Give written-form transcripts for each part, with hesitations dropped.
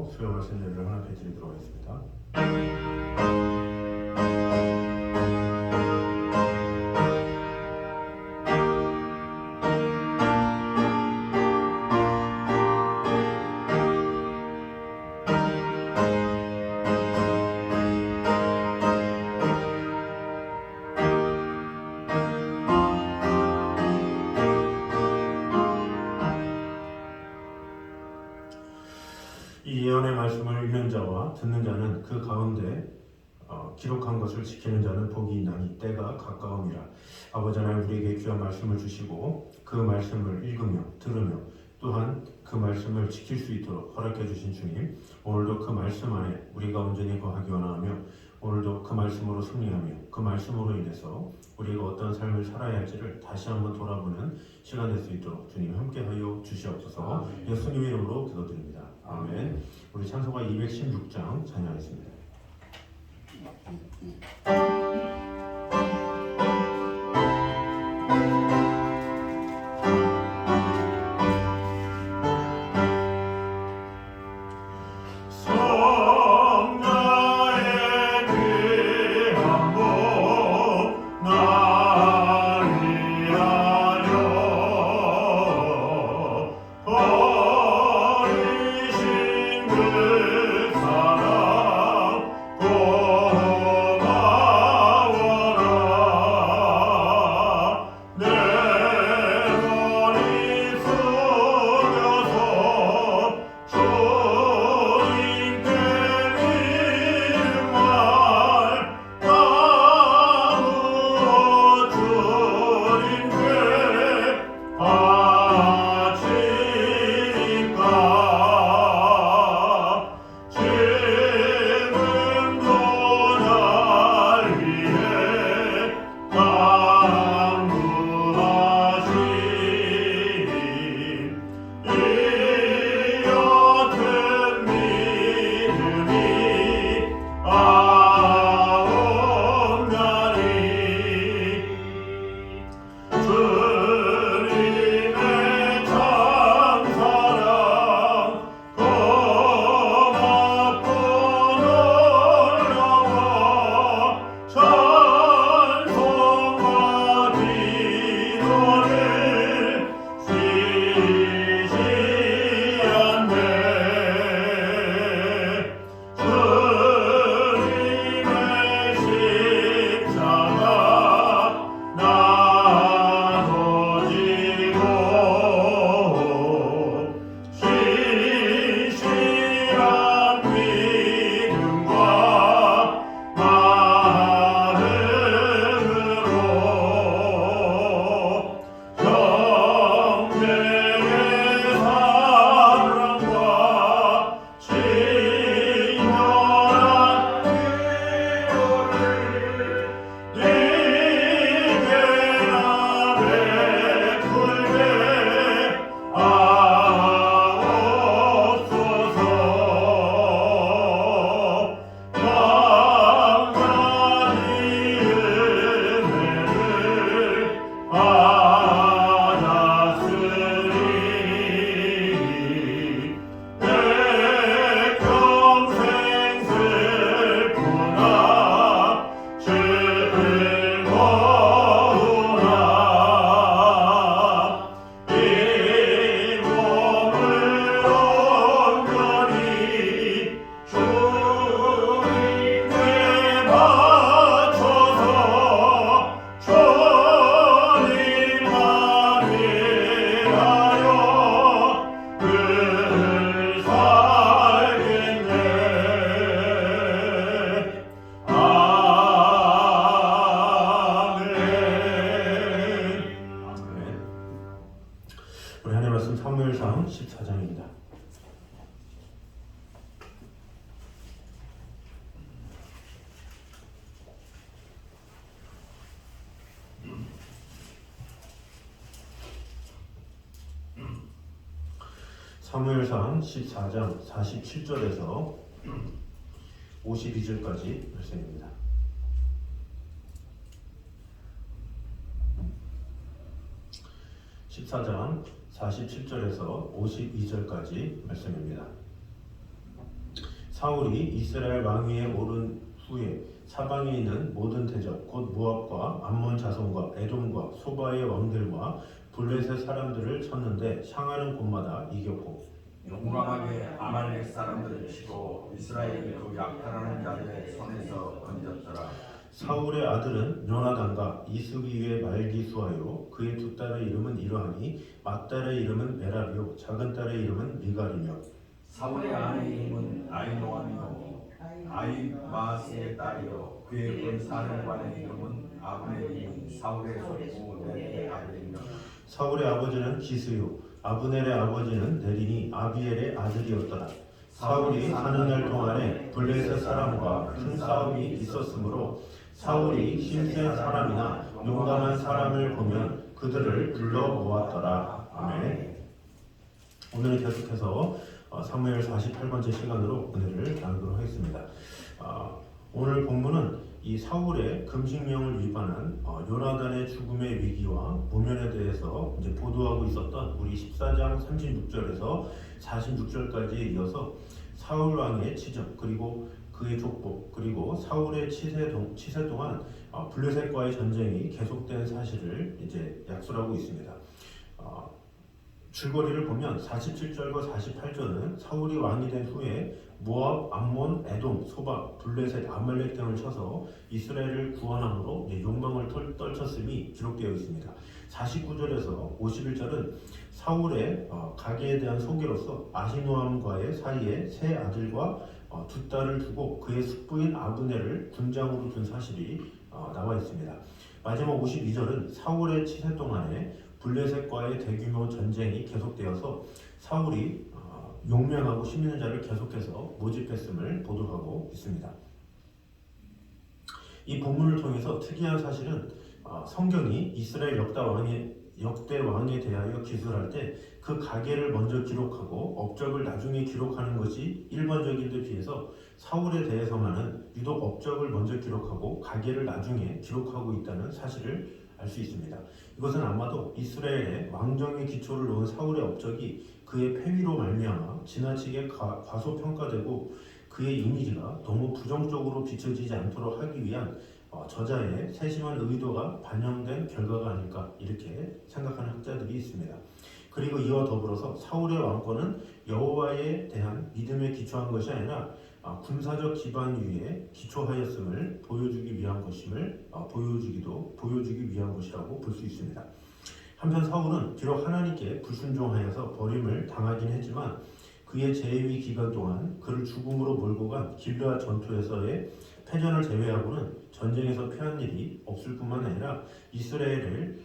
기도로 수요 말씀 예배를 허락해 드리도록 하겠습니다. 이 예언의 말씀을 읽는 자와 듣는 자는 그 가운데 기록한 것을 지키는 자는 복이 있나니 때가 가까움이라. 아버지 하나님, 우리에게 귀한 말씀을 주시고 그 말씀을 읽으며 들으며 또한 그 말씀을 지킬 수 있도록 허락해 주신 주님, 오늘도 그 말씀 안에 우리가 온전히 거하기 원하며 오늘도 그 말씀으로 승리하며 그 말씀으로 인해서 우리가 어떤 삶을 살아야 할지를 다시 한번 돌아보는 시간 될 수 있도록 주님 함께하여 주시옵소서. 예수님의 이름으로 기도드립니다. 아멘. 우리 찬송가 216장 찬양하겠습니다. 우리 하나님 말씀 사무엘상 14장입니다. 사무엘상 14장 47절에서 52절까지 말씀입니다. 14장 47절에서 52절까지 말씀입니다. 사울이 이스라엘 왕위에 오른 후에 사방에 있는 모든 대적 곧 모압과 암몬 자손과 에돔과 소바의 왕들과 블레셋 사람들을 쳤는데 향하는 곳마다 이겼고 용감하게 아말렉 사람들을 치고 이스라엘이 그 약탈하는 자들의 손에서 건졌더라. 사울의 아들은 요나단과 이스비의 말기수하요 그의 두 딸의 이름은 이러하니 맏딸의 이름은 메라비요 작은 딸의 이름은 미갈이며 사울의 아내의 이름은 아이노아미요 아이마스의 딸이요 그의 군사령관의 이름은 아브넬이니 사울의 손주 넬의 아들이며 사울의 아버지는 기스요 아브넬의 아버지는 네린이 아비엘의 아들이었더라. 사울이 사는 날 동안에 블레셋 사람과 큰 싸움이 있었으므로 사울이 힘센 사람이나 용감한 사람을 보면 그들을 불러 모았더라. 아멘. 오늘은 계속해서 사무엘 48번째 시간으로 은혜를 나누도록 하겠습니다. 오늘 본문은 이 사울의 금식령을 위반한 요나단의 죽음의 위기와 모면에 대해서 이제 보도하고 있었던 우리 14장 36절에서 46절까지에 이어서 사울 왕의 치적 그리고 그의 족보 그리고 사울의 치세 동안 블레셋과의 전쟁이 계속된 사실을 이제 약술하고 있습니다. 줄거리를 보면 47절과 48절은 사울이 왕이 된 후에 모압, 암몬, 에돔, 소바, 블레셋, 아말렉 등을 쳐서 이스라엘을 구원함으로 욕망을 떨쳤음이 기록되어 있습니다. 49절에서 51절은 사울의 가계에 대한 소개로서 아히노암과의 사이에 세 아들과 두 딸을 두고 그의 숙부인 아브넬을 군장으로 둔 사실이 나와 있습니다. 마지막 52절은 사울의 치세 동안에 블레셋과의 대규모 전쟁이 계속되어서 사울이 용맹하고 힘 있는 자를 계속해서 모집했음을 보도하고 있습니다. 이 본문을 통해서 특이한 사실은 성경이 이스라엘 역대 왕에 대하여 기술할 때 그 가계를 먼저 기록하고 업적을 나중에 기록하는 것이 일반적인 데 비해서 사울에 대해서만은 유독 업적을 먼저 기록하고 가계를 나중에 기록하고 있다는 사실을 알 수 있습니다. 이것은 아마도 이스라엘의 왕정의 기초를 놓은 사울의 업적이 그의 패위로 말미암아 지나치게 과소평가되고 그의 이미지가 너무 부정적으로 비춰지지 않도록 하기 위한 저자의 세심한 의도가 반영된 결과가 아닐까 이렇게 생각하는 학자들이 있습니다. 그리고 이와 더불어서 사울의 왕권은 여호와에 대한 믿음에 기초한 것이 아니라 군사적 기반 위에 기초하였음을 보여주기 위한 것이라고 볼 수 있습니다. 한편 사울은 비록 하나님께 불순종하여서 버림을 당하긴 했지만 그의 재위 기간 동안 그를 죽음으로 몰고 간 길르앗 전투에서의 패전을 제외하고는 전쟁에서 패한 일이 없을 뿐만 아니라 이스라엘을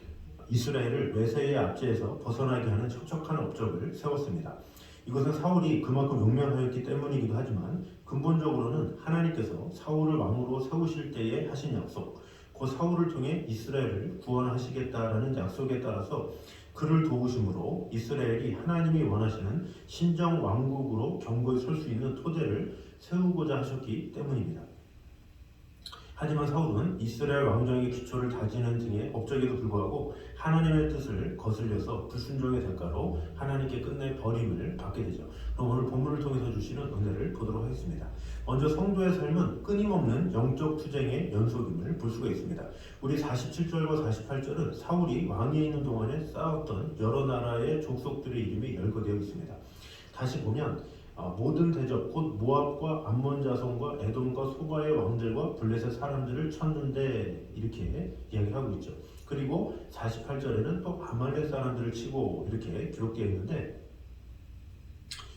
외세의 압제에서 벗어나게 하는 척척한 업적을 세웠습니다. 이것은 사울이 그만큼 용맹하였기 때문이기도 하지만 근본적으로는 하나님께서 사울을 왕으로 세우실 때에 하신 약속, 그 사울을 통해 이스라엘을 구원하시겠다라는 약속에 따라서 그를 도우심으로 이스라엘이 하나님이 원하시는 신정 왕국으로 견고히 설 수 있는 토대를 세우고자 하셨기 때문입니다. 하지만 사울은 이스라엘 왕정의 기초를 다지는 등의 업적에도 불구하고 하나님의 뜻을 거슬려서 불순종의 대가로 하나님께 끝내 버림을 받게 되죠. 그럼 오늘 본문을 통해서 주시는 은혜를 보도록 하겠습니다. 먼저 성도의 삶은 끊임없는 영적 투쟁의 연속임을 볼 수가 있습니다. 우리 47절과 48절은 사울이 왕위에 있는 동안에 쌓았던 여러 나라의 족속들의 이름이 열거되어 있습니다. 다시 보면 모든 대적 곧 모압과 암몬 자손과 에돔과 소바의 왕들과 블레셋 사람들을 쳤는데 이렇게 이야기를 하고 있죠. 그리고 48절에는 또 아말렉 사람들을 치고 이렇게 기록되어 있는데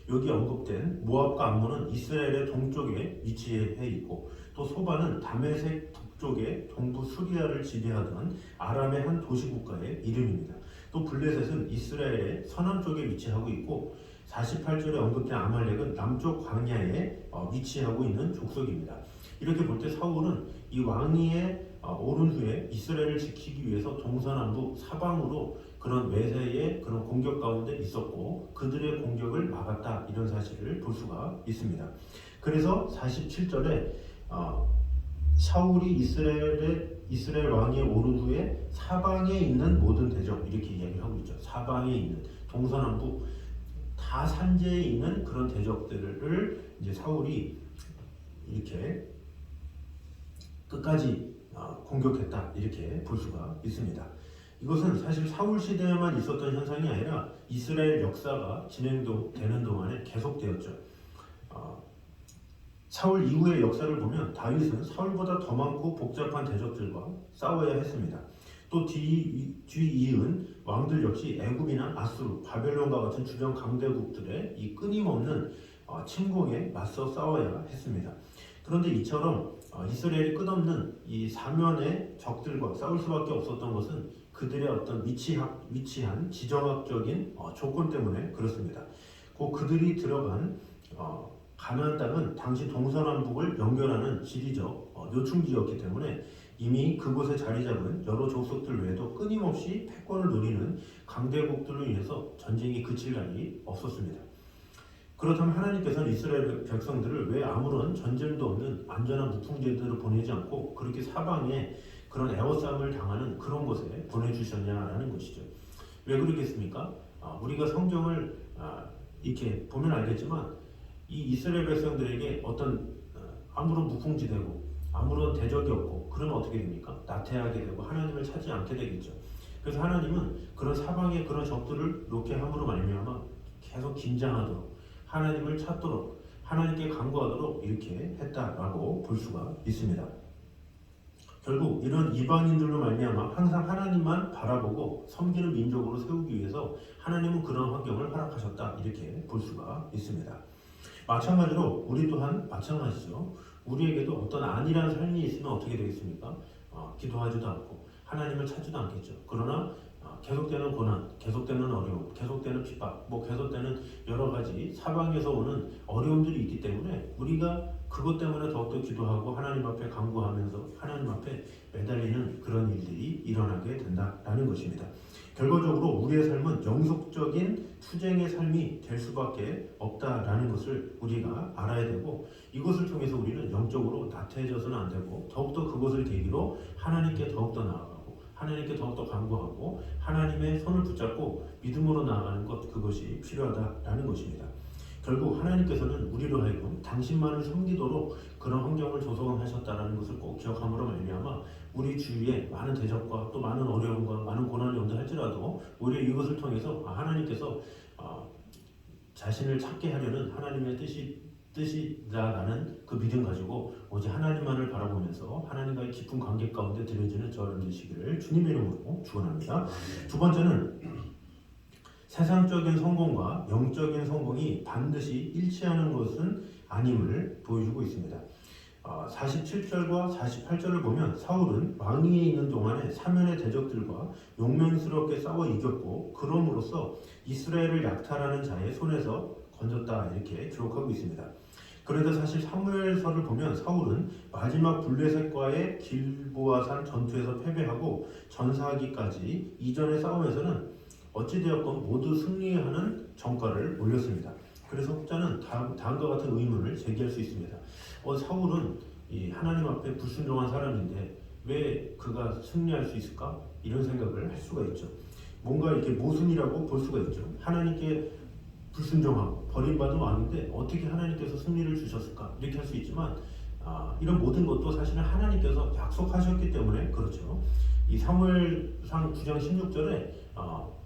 여기 언급된 모압과 암몬은 이스라엘의 동쪽에 위치해 있고 또 소바는 다메섹 북쪽의 동부 수리아를 지배하던 아람의 한 도시국가의 이름입니다. 또 블레셋은 이스라엘의 서남쪽에 위치하고 있고 48절에 언급된 아말렉은 남쪽 광야에 위치하고 있는 족속입니다. 이렇게 볼 때 사울은 이 왕위에 오른 후에 이스라엘을 지키기 위해서 동서남북 사방으로 그런 외세의 그런 공격 가운데 있었고 그들의 공격을 막았다 이런 사실을 볼 수가 있습니다. 그래서 47절에 사울이 이스라엘 왕위에 오른 후에 사방에 있는 모든 대적 이렇게 이야기를 하고 있죠. 사방에 있는 동서남북 다 산지에 있는 그런 대적들을 이제 사울이 이렇게 끝까지 공격했다 이렇게 볼 수가 있습니다. 이것은 사실 사울 시대에만 있었던 현상이 아니라 이스라엘 역사가 진행되는 동안에 계속되었죠. 사울 이후의 역사를 보면 다윗은 사울보다 더 많고 복잡한 대적들과 싸워야 했습니다. 또 뒤이은 왕들 역시 애굽이나 아수르, 바벨론과 같은 주변 강대국들의 이 끊임없는 침공에 맞서 싸워야 했습니다. 그런데 이처럼 이스라엘이 끝없는 이 사면의 적들과 싸울 수밖에 없었던 것은 그들의 어떤 위치한 지정학적인 조건 때문에 그렇습니다. 그들이 들어간 가나안 땅은 당시 동서남북을 연결하는 지리적 요충지였기 때문에 이미 그곳에 자리 잡은 여러 족속들 외에도 끊임없이 패권을 노리는 강대국들로 인해서 전쟁이 그칠 날이 없었습니다. 그렇다면 하나님께서는 이스라엘 백성들을 왜 아무런 전쟁도 없는 안전한 무풍지대로 보내지 않고 그렇게 사방에 그런 애워싸움을 당하는 그런 곳에 보내주셨냐라는 것이죠. 왜 그러겠습니까? 우리가 성경을 이렇게 보면 알겠지만 이 이스라엘 백성들에게 어떤 아무런 무풍지대고 아무런 대적이 없고 그러면 어떻게 됩니까? 나태하게 되고 하나님을 찾지 않게 되겠죠. 그래서 하나님은 그런 사방에 그런 적들을 놓게 함으로 말미암아 계속 긴장하도록 하나님을 찾도록 하나님께 간구하도록 이렇게 했다라고 볼 수가 있습니다. 결국 이런 이방인들로 말미암아 항상 하나님만 바라보고 섬기는 민족으로 세우기 위해서 하나님은 그런 환경을 허락하셨다 이렇게 볼 수가 있습니다. 마찬가지로 우리 또한 마찬가지죠. 우리에게도 어떤 안일한 삶이 있으면 어떻게 되겠습니까? 기도하지도 않고 하나님을 찾지도 않겠죠. 그러나 계속되는 고난, 계속되는 어려움, 계속되는 핍박, 계속되는 여러 가지 사방에서 오는 어려움들이 있기 때문에 우리가 그것 때문에 더욱더 기도하고 하나님 앞에 간구하면서 하나님 앞에 매달리는 그런 일들이 일어나게 된다라는 것입니다. 결과적으로 우리의 삶은 영속적인 투쟁의 삶이 될 수밖에 없다라는 것을 우리가 알아야 되고 이것을 통해서 우리는 영적으로 나태해져서는 안 되고 더욱더 그것을 계기로 하나님께 더욱더 나아가고 하나님께 더욱더 간구하고 하나님의 손을 붙잡고 믿음으로 나아가는 것 그것이 필요하다라는 것입니다. 결국 하나님께서는 우리로 하여금 당신만을 섬기도록 그런 환경을 조성하셨다라는 것을 꼭 기억함으로 말미암아 우리 주위에 많은 대적과 또 많은 어려움과 많은 고난이 온다 할지라도 오히려 이것을 통해서 하나님께서 자신을 찾게 하려는 하나님의 뜻이다라는 그 믿음 가지고 오직 하나님만을 바라보면서 하나님과의 깊은 관계 가운데 들여지는 저를 되시기를 주님의 이름으로 축원합니다. 두 번째는 세상적인 성공과 영적인 성공이 반드시 일치하는 것은 아님을 보여주고 있습니다. 47절과 48절을 보면 사울은 왕위에 있는 동안에 사면의 대적들과 용맹스럽게 싸워 이겼고 그럼으로써 이스라엘을 약탈하는 자의 손에서 건졌다 이렇게 기록하고 있습니다. 그런데 사실 사무엘서를 보면 사울은 마지막 블레셋과의 길보아산 전투에서 패배하고 전사하기까지 이전의 싸움에서는 어찌되었건 모두 승리하는 전과를 올렸습니다. 그래서 혹자는 다음과 같은 의문을 제기할 수 있습니다. 사울은 하나님 앞에 불순종한 사람인데 왜 그가 승리할 수 있을까? 이런 생각을 할 수가 있죠. 뭔가 이렇게 모순이라고 볼 수가 있죠. 하나님께 불순종하고 버림받은 왕인데 어떻게 하나님께서 승리를 주셨을까? 이렇게 할 수 있지만 이런 모든 것도 사실은 하나님께서 약속하셨기 때문에 그렇죠. 이 사무엘상 9장 16절에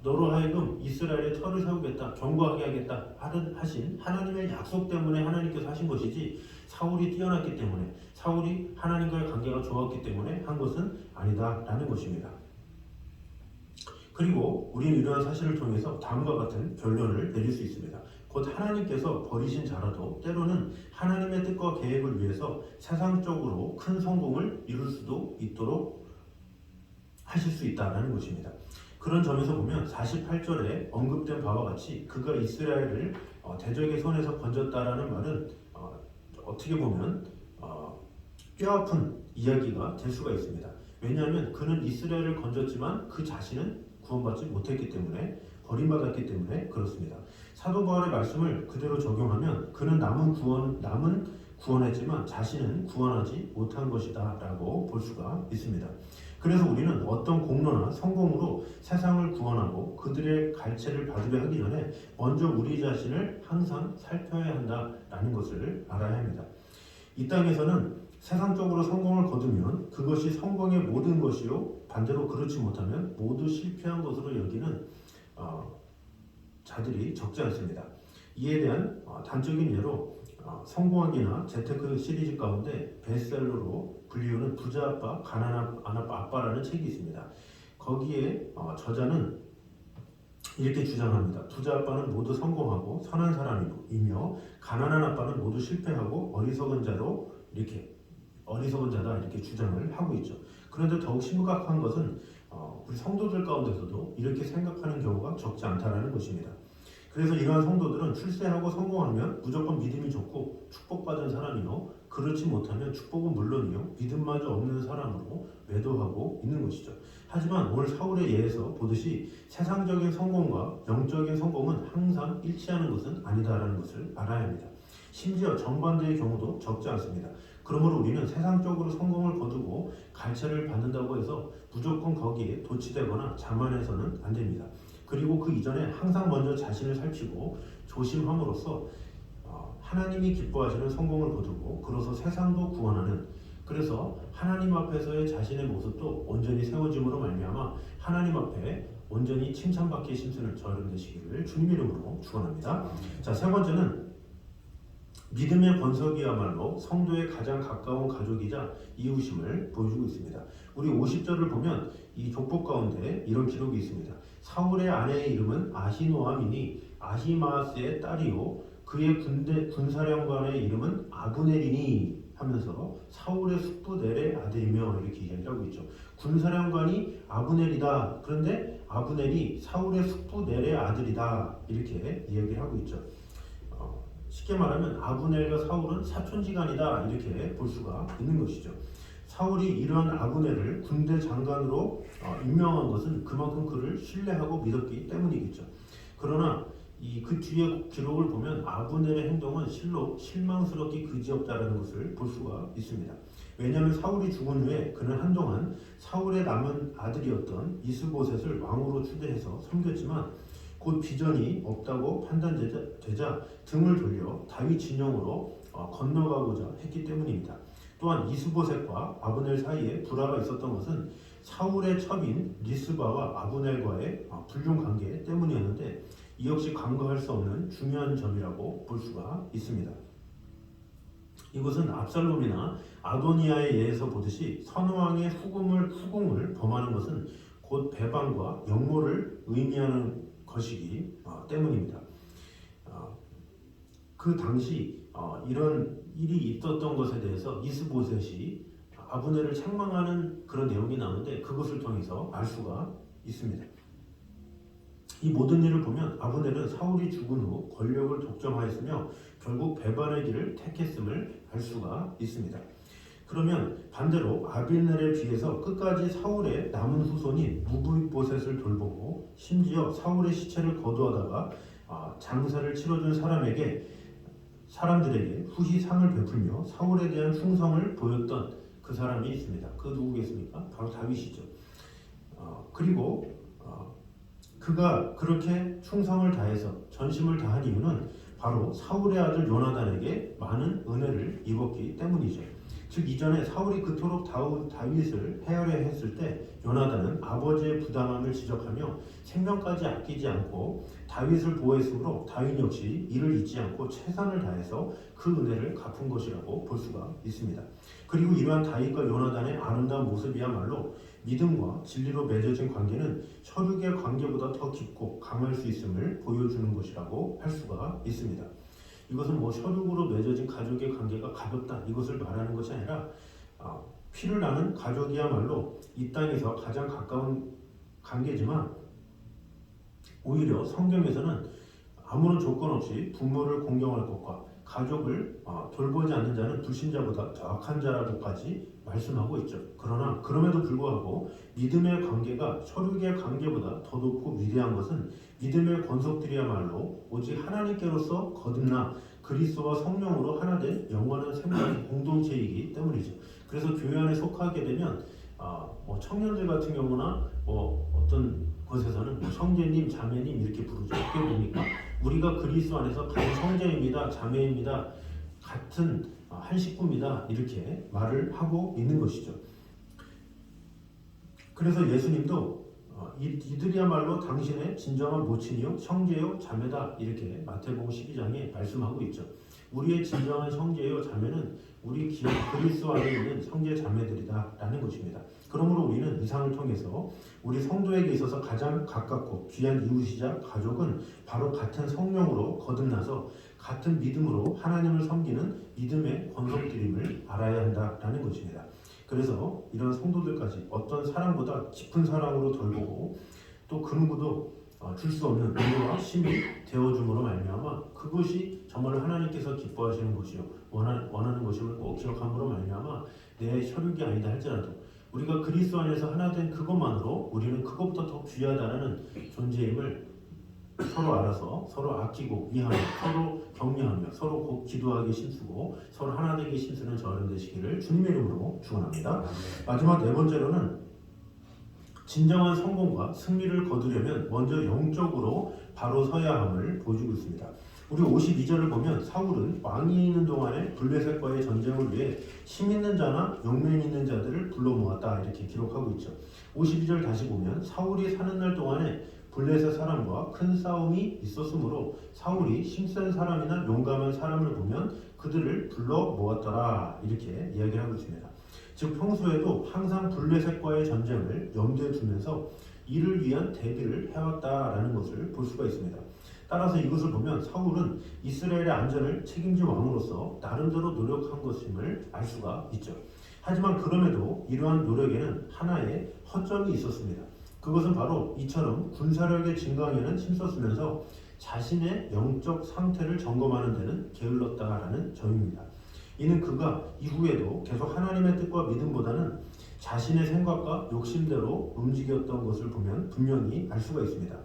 너로 하여금 이스라엘의 터를 세우겠다, 견고하게 하겠다 하신 하나님의 약속 때문에 하나님께서 하신 것이지 사울이 뛰어났기 때문에 사울이 하나님과의 관계가 좋았기 때문에 한 것은 아니다라는 것입니다. 그리고 우리는 이러한 사실을 통해서 다음과 같은 결론을 내릴 수 있습니다. 곧 하나님께서 버리신 자라도 때로는 하나님의 뜻과 계획을 위해서 세상적으로 큰 성공을 이룰 수도 있도록 하실 수 있다는 것입니다. 그런 점에서 보면 48절에 언급된 바와 같이 그가 이스라엘을 대적의 손에서 건졌다라는 말은 어떻게 보면 뼈아픈 이야기가 될 수가 있습니다. 왜냐하면 그는 이스라엘을 건졌지만 그 자신은 구원받지 못했기 때문에 버림받았기 때문에 그렇습니다. 사도 바울의 말씀을 그대로 적용하면 그는 남은 구원했지만 자신은 구원하지 못한 것이다 라고 볼 수가 있습니다. 그래서 우리는 어떤 공로나 성공으로 세상을 구원하고 그들의 갈채를 받으려 하기 전에 먼저 우리 자신을 항상 살펴야 한다라는 것을 알아야 합니다. 이 땅에서는 세상적으로 성공을 거두면 그것이 성공의 모든 것이요, 반대로 그렇지 못하면 모두 실패한 것으로 여기는 자들이 적지 않습니다. 이에 대한 단적인 예로 성공하기나 재테크 시리즈 가운데 베스트셀러로 불리우는 부자 아빠, 가난한 아빠라는 책이 있습니다. 거기에 저자는 이렇게 주장합니다. 부자 아빠는 모두 성공하고 선한 사람이며 가난한 아빠는 모두 실패하고 어리석은 자다 이렇게 주장을 하고 있죠. 그런데 더욱 심각한 것은 우리 성도들 가운데서도 이렇게 생각하는 경우가 적지 않다라는 것입니다. 그래서 이러한 성도들은 출세하고 성공하면 무조건 믿음이 좋고 축복받은 사람이요, 그렇지 못하면 축복은 물론이요 믿음마저 없는 사람으로 매도하고 있는 것이죠. 하지만 오늘 사울의 예에서 보듯이 세상적인 성공과 영적인 성공은 항상 일치하는 것은 아니다라는 것을 알아야 합니다. 심지어 정반대의 경우도 적지 않습니다. 그러므로 우리는 세상적으로 성공을 거두고 갈채를 받는다고 해서 무조건 거기에 도취되거나 자만해서는 안 됩니다. 그리고 그 이전에 항상 먼저 자신을 살피고 조심함으로써 하나님이 기뻐하시는 성공을 거두고 그로서 세상도 구원하는, 그래서 하나님 앞에서의 자신의 모습도 온전히 세워짐으로 말미암아 하나님 앞에 온전히 칭찬받기에 힘쓰는 저 여러분 되시기를 주님 이름으로 축원합니다. 자, 세 번째는 믿음의 권석이야말로 성도의 가장 가까운 가족이자 이웃임을 보여주고 있습니다. 우리 50절을 보면 이 족보 가운데 이런 기록이 있습니다. 사울의 아내의 이름은 아히노아미니 아히마스의 딸이요 그의 군사령관의 이름은 아브넬이니 하면서 사울의 숙부 넬의 아들이며 이렇게 이야기하고 있죠. 군사령관이 아브넬이다. 그런데 아브넬이 사울의 숙부 넬의 아들이다. 이렇게 이야기를 하고 있죠. 쉽게 말하면 아브넬과 사울은 사촌지간이다 이렇게 볼 수가 있는 것이죠. 사울이 이러한 아브넬을 군대 장관으로 임명한 것은 그만큼 그를 신뢰하고 믿었기 때문이겠죠. 그러나 그 뒤에 기록을 보면 아브넬의 행동은 실망스럽게 그지없다라는 것을 볼 수가 있습니다. 왜냐하면 사울이 죽은 후에 그는 한동안 사울의 남은 아들이었던 이스보셋을 왕으로 추대해서 섬겼지만 곧 비전이 없다고 판단되자 등을 돌려 다윗 진영으로 건너가고자 했기 때문입니다. 또한 이스보셋과 아브넬 사이에 불화가 있었던 것은 사울의 첩인 리스바와 아브넬과의 불륜 관계 때문이었는데 이 역시 간과할 수 없는 중요한 점이라고 볼 수가 있습니다. 이것은 압살롬이나 아도니아의 예에서 보듯이 선왕의 후궁을 범하는 것은 곧 배반과 역모를 의미하는 것이기 때문입니다. 그 당시 이런 일이 있었던 것에 대해서 이스보셋이 아브넬을 책망하는 그런 내용이 나오는데 그것을 통해서 알 수가 있습니다. 이 모든 일을 보면 아브넬은 사울이 죽은 후 권력을 독점하였으며 결국 배반의 길을 택했음을 알 수가 있습니다. 그러면 반대로 아비넬에 비해서 끝까지 사울의 남은 후손인 무브보셋을 돌보고 심지어 사울의 시체를 거두어다가 장사를 치러준 사람들에게 후히 상을 베풀며 사울에 대한 충성을 보였던 그 사람이 있습니다. 그 누구겠습니까? 바로 다윗이죠. 그리고 그가 그렇게 충성을 다해서 전심을 다한 이유는 바로 사울의 아들 요나단에게 많은 은혜를 입었기 때문이죠. 즉 이전에 사울이 그토록 다윗을 해하려 했을 때 요나단은 아버지의 부당함을 지적하며 생명까지 아끼지 않고 다윗을 보호했으므로 다윗 역시 이를 잊지 않고 최선을 다해서 그 은혜를 갚은 것이라고 볼 수가 있습니다. 그리고 이러한 다윗과 요나단의 아름다운 모습이야말로 믿음과 진리로 맺어진 관계는 혈육의 관계보다 더 깊고 강할 수 있음을 보여주는 것이라고 할 수가 있습니다. 이것은 혈육으로 맺어진 가족의 관계가 가볍다 이것을 말하는 것이 아니라 피를 나는 가족이야말로 이 땅에서 가장 가까운 관계지만 오히려 성경에서는 아무런 조건 없이 부모를 공경할 것과 가족을 돌보지 않는 자는 불신자보다 더 악한 자라고까지 말씀하고 있죠. 그러나 그럼에도 불구하고 믿음의 관계가 혈육의 관계보다 더 높고 위대한 것은 믿음의 권속들이야말로 오직 하나님께로서 거듭나 그리스도와 성령으로 하나 된 영원한 생명 공동체이기 때문이죠. 그래서 교회 안에 속하게 되면 청년들 같은 경우나 어떤 곳에서는 형제님, 자매님 이렇게 부르죠. 그게 뭡니까? 우리가 그리스도 안에서 같은 형제입니다, 자매입니다, 같은 한 식구입니다. 이렇게 말을 하고 있는 것이죠. 그래서 예수님도 이들이야말로 당신의 진정한 모친이요 형제요 자매다 이렇게 마태복음 12장에 말씀하고 있죠. 우리의 진정한 형제요 자매는 우리 그리스도 안에 있는 형제 자매들이다 라는 것입니다. 그러므로 우리는 이 상을 통해서 우리 성도에게 있어서 가장 가깝고 귀한 이웃이자 가족은 바로 같은 성령으로 거듭나서 같은 믿음으로 하나님을 섬기는 믿음의 권속들임을 알아야 한다라는 것입니다. 그래서 이런 성도들까지 어떤 사랑보다 깊은 사랑으로 돌보고 또 그 누구도 줄 수 없는 은혜와 힘이 되어줌으로 말미암아 그것이 정말 하나님께서 기뻐하시는 것이요 원하는 것임을 꼭 기억함으로 말미암아 내 혈육이 아니다 할지라도 우리가 그리스도 안에서 하나 된 그것만으로 우리는 그것보다 더 귀하다라는 존재임을 서로 알아서 서로 아끼고 이해하며 서로 격려하며 서로 곧 기도하기 힘쓰고 서로 하나 되기 힘쓰는 저런 되시기를 주님의 이름으로 축원합니다. 마지막 네 번째로는 진정한 성공과 승리를 거두려면 먼저 영적으로 바로 서야 함을 보여주고 있습니다. 우리 52절을 보면 사울은 왕이 있는 동안에 블레셋과의 전쟁을 위해 힘 있는 자나 용맹 있는 자들을 불러 모았다 이렇게 기록하고 있죠. 52절 다시 보면 사울이 사는 날 동안에 블레셋 사람과 큰 싸움이 있었으므로 사울이 힘센 사람이나 용감한 사람을 보면 그들을 불러 모았더라 이렇게 이야기를 하고 있습니다. 즉 평소에도 항상 블레셋과의 전쟁을 염두에 두면서 이를 위한 대비를 해왔다라는 것을 볼 수가 있습니다. 따라서 이것을 보면 사울은 이스라엘의 안전을 책임질 왕으로서 나름대로 노력한 것임을 알 수가 있죠. 하지만 그럼에도 이러한 노력에는 하나의 허점이 있었습니다. 그것은 바로 이처럼 군사력의 증강에는 힘썼으면서 자신의 영적 상태를 점검하는 데는 게을렀다라는 점입니다. 이는 그가 이후에도 계속 하나님의 뜻과 믿음보다는 자신의 생각과 욕심대로 움직였던 것을 보면 분명히 알 수가 있습니다.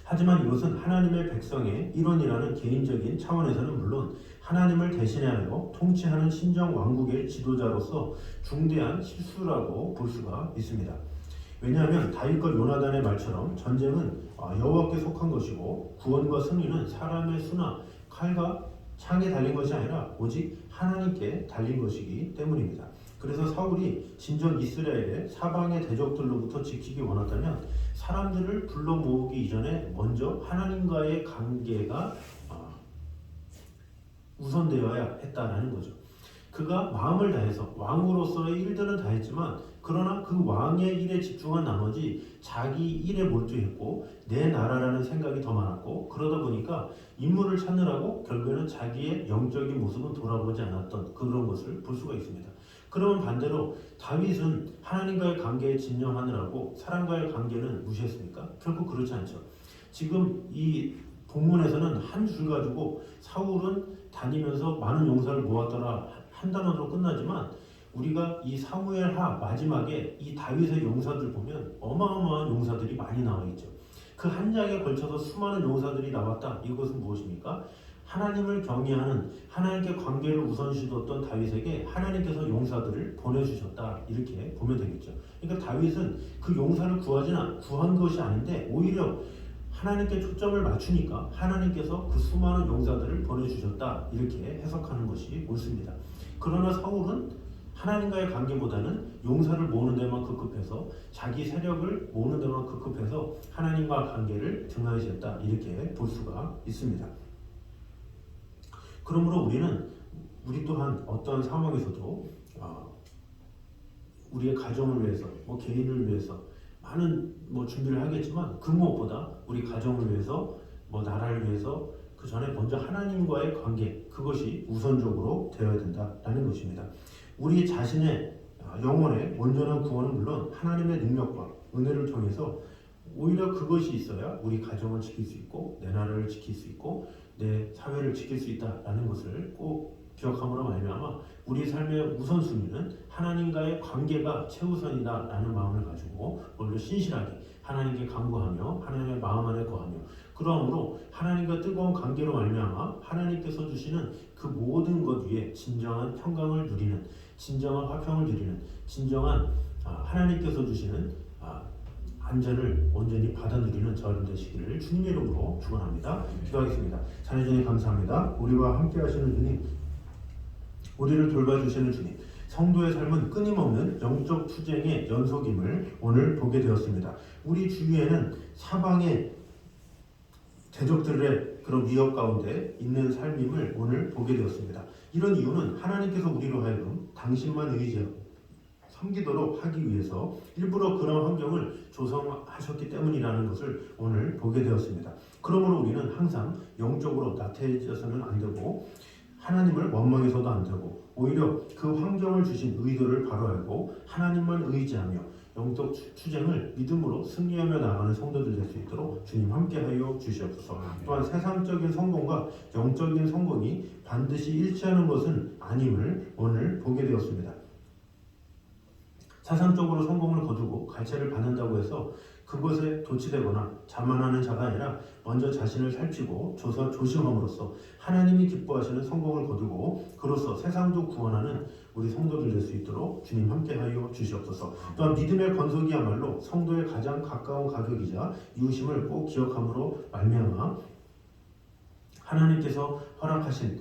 하지만 이것은 하나님의 백성의 일원이라는 개인적인 차원에서는 물론 하나님을 대신하여 통치하는 신정 왕국의 지도자로서 중대한 실수라고 볼 수가 있습니다. 왜냐하면 다윗과 요나단의 말처럼 전쟁은 여호와께 속한 것이고 구원과 승리는 사람의 수나 칼과 창에 달린 것이 아니라 오직 하나님께 달린 것이기 때문입니다. 그래서 사울이 진정 이스라엘의 사방의 대적들로부터 지키기 원했다면 사람들을 불러 모으기 이전에 먼저 하나님과의 관계가 우선되어야 했다라는 거죠. 그가 마음을 다해서 왕으로서의 일들은 다 했지만 그러나 그 왕의 일에 집중한 나머지 자기 일에 몰두했고 내 나라라는 생각이 더 많았고 그러다 보니까 인물을 찾느라고 결국에는 자기의 영적인 모습은 돌아보지 않았던 그런 것을 볼 수가 있습니다. 그러면 반대로 다윗은 하나님과의 관계에 진정하느라고 사람과의 관계는 무시했습니까? 결코 그렇지 않죠. 지금 이 본문에서는 한 줄 가지고 사울은 다니면서 많은 용사를 모았더라 한 단어로 끝나지만 우리가 이 사무엘하 마지막에 이 다윗의 용사들 보면 어마어마한 용사들이 많이 나와 있죠. 그 한 장에 걸쳐서 수많은 용사들이 나왔다. 이것은 무엇입니까? 하나님을 경외하는 하나님께 관계를 우선시 뒀던 다윗에게 하나님께서 용사들을 보내주셨다. 이렇게 보면 되겠죠. 그러니까 다윗은 그 용사를 구한 것이 아닌데 오히려 하나님께 초점을 맞추니까 하나님께서 그 수많은 용사들을 보내주셨다. 이렇게 해석하는 것이 옳습니다. 그러나 사울은 하나님과의 관계보다는 용사를 모으는 데만 급급해서 자기 세력을 모으는 데만 급급해서 하나님과 관계를 등한시했다. 이렇게 볼 수가 있습니다. 그러므로 우리 또한 어떤 상황에서도 우리의 가정을 위해서, 개인을 위해서 많은 준비를 하겠지만 그 무엇보다 우리 가정을 위해서, 나라를 위해서 그 전에 먼저 하나님과의 관계 그것이 우선적으로 되어야 된다라는 것입니다. 우리 자신의 영혼의 온전한 구원은 물론 하나님의 능력과 은혜를 통해서 오히려 그것이 있어야 우리 가정을 지킬 수 있고 내 나라를 지킬 수 있고 내 사회를 지킬 수 있다라는 것을 꼭 기억함으로 말미암아 우리 삶의 우선순위는 하나님과의 관계가 최우선이다라는 마음을 가지고 오히려 신실하게 하나님께 간구하며 하나님의 마음 안에 거하며 그러므로 하나님과 뜨거운 관계로 말미암아 하나님께서 주시는 그 모든 것 위에 진정한 평강을 누리는 진정한 화평을 누리는 진정한 하나님께서 주시는 안전을 온전히 받아 누리는 저여러분 되시기를 주님의 이름으로 축원합니다. 기도하겠습니다. 찬양에 감사합니다. 우리와 함께 하시는 주님 우리를 돌봐주시는 주님, 성도의 삶은 끊임없는 영적 투쟁의 연속임을 오늘 보게 되었습니다. 우리 주위에는 사방의 대적들의 그런 위협 가운데 있는 삶임을 오늘 보게 되었습니다. 이런 이유는 하나님께서 우리로 하여금 당신만 의지하고 섬기도록 하기 위해서 일부러 그런 환경을 조성하셨기 때문이라는 것을 오늘 보게 되었습니다. 그러므로 우리는 항상 영적으로 나태해져서는 안 되고 하나님을 원망해서도 안 되고 오히려 그 환경을 주신 의도를 바로 알고 하나님만 의지하며 영적 투쟁을 믿음으로 승리하며 나가는 성도들 될 수 있도록 주님 함께하여 주시옵소서. 또한 세상적인 성공과 영적인 성공이 반드시 일치하는 것은 아님을 오늘 보게 되었습니다. 사상적으로 성공을 거두고 갈채를 받는다고 해서 그것에 도취되거나 자만하는 자가 아니라 먼저 자신을 살피고 조심함으로써 하나님이 기뻐하시는 성공을 거두고 그로써 세상도 구원하는 우리 성도들 될 수 있도록 주님 함께하여 주시옵소서. 또한 믿음의 건석이야말로 성도의 가장 가까운 가족이자 이웃임을 꼭 기억함으로 말미암아 하나님께서 허락하신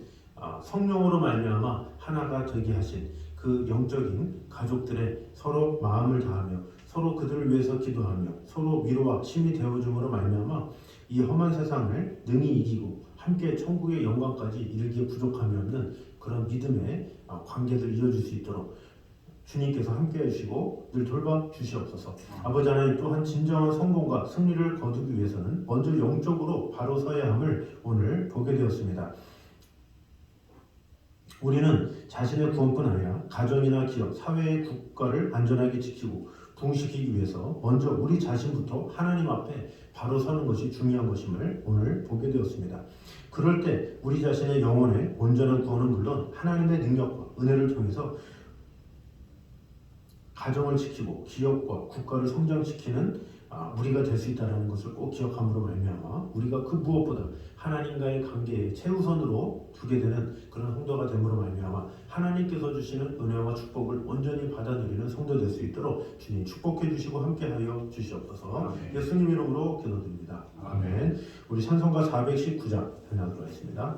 성령으로 말미암아 하나가 되게 하신 그 영적인 가족들의 서로 마음을 다하며 서로 그들을 위해서 기도하며 서로 위로와 힘이 되어줌으로 말미암아 이 험한 세상을 능히 이기고 함께 천국의 영광까지 이르기에 부족함이 없는 그런 믿음의 관계를 이어줄 수 있도록 주님께서 함께 해주시고 늘 돌봐 주시옵소서. 아버지 하나님, 또한 진정한 성공과 승리를 거두기 위해서는 먼저 영적으로 바로 서야 함을 오늘 보게 되었습니다. 우리는 자신의 구원뿐 아니라 가정이나 기업, 사회의 국가를 안전하게 지키고 부흥시키기 위해서 먼저 우리 자신부터 하나님 앞에 바로 서는 것이 중요한 것임을 오늘 보게 되었습니다. 그럴 때 우리 자신의 영혼의 온전한 구원은 물론 하나님의 능력과 은혜를 통해서 가정을 지키고 기업과 국가를 성장시키는 우리가 될 수 있다는 것을 꼭 기억함으로 말미암아 우리가 그 무엇보다 하나님과의 관계에 최우선으로 두게 되는 그런 성도가 됨으로 말미암아 하나님께서 주시는 은혜와 축복을 온전히 받아 누리는 성도 될 수 있도록 주님 축복해 주시고 함께하여 주시옵소서. 아멘. 예수님 이름으로 기도드립니다. 아멘. 우리 찬송가 419장 연하도록 하겠습니다.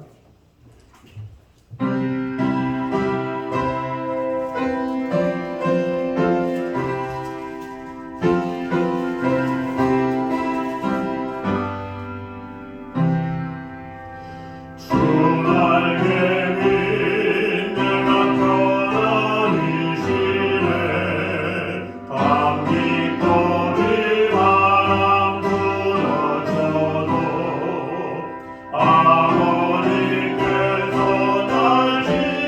아버지께서 날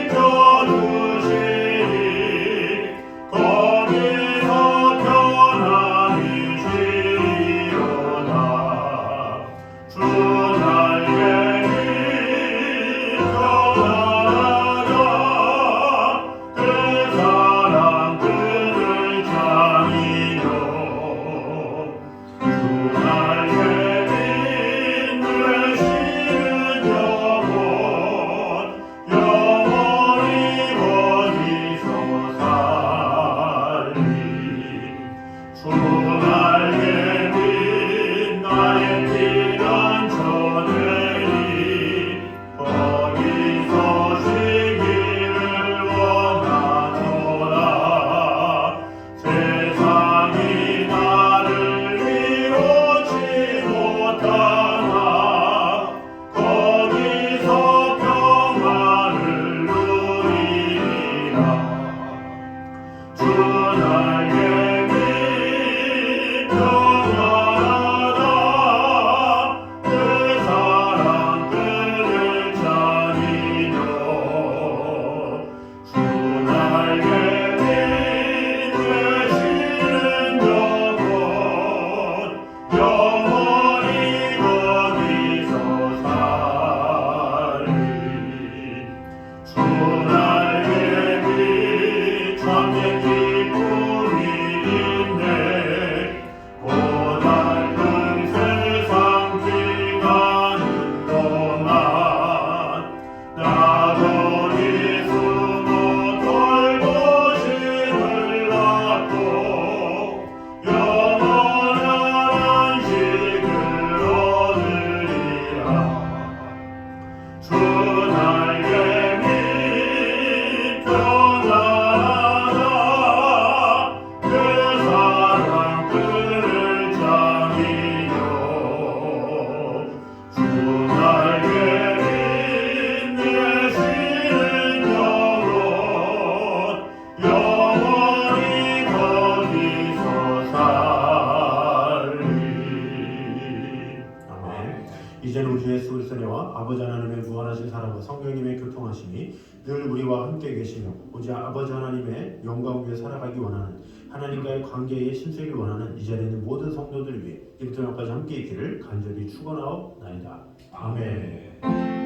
예수 그리스도와 아버지 하나님의 무한하신 사랑과 성령님의 교통하심이 늘 우리와 함께 계시며 오직 아버지 하나님의 영광 위에 살아가기 원하는 하나님과의 관계에 신수하기 원하는 이 자리에 있는 모든 성도들 위해 이부터 영까지 함께 있기를 간절히 축원하옵나이다. 아멘.